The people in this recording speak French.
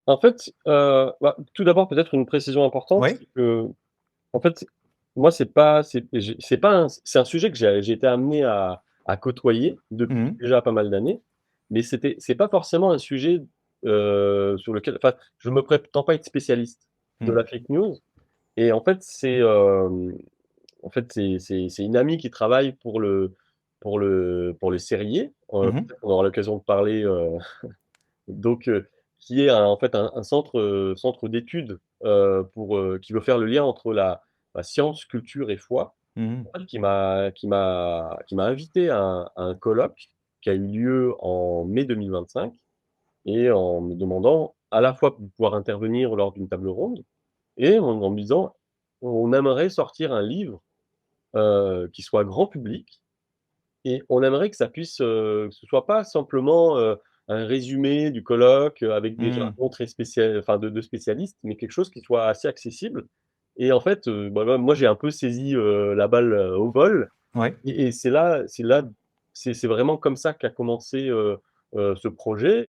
En fait, tout d'abord peut-être une précision importante, Oui. c'est qu'en fait, moi c'est pas un c'est un sujet que j'ai été amené à côtoyer Mmh depuis mh. déjà pas mal d'années, mais c'est pas forcément un sujet, sur lequel je me prétends pas être spécialiste de Mmh. la fake news et en fait, c'est une amie qui travaille pour le Cerrier, Mmh mh. peut-être qu'on aura l'occasion de parler, donc qui est en fait un centre, centre d'études, qui veut faire le lien entre la science, culture et foi. Mmh mh. En fait, qui m'a invité à un colloque qui a eu lieu en mai 2025 et en me demandant à la fois de pouvoir intervenir lors d'une table ronde et en me disant: «On aimerait sortir un livre, qui soit grand public et on aimerait que ça puisse, que ce soit pas simplement, un résumé du colloque, avec des Mmh. jargons très enfin de spécialistes, mais quelque chose qui soit assez accessible et en fait, moi j'ai un peu saisi, la balle, au vol Ouais. et c'est là c'est vraiment comme ça qu'a commencé, ce projet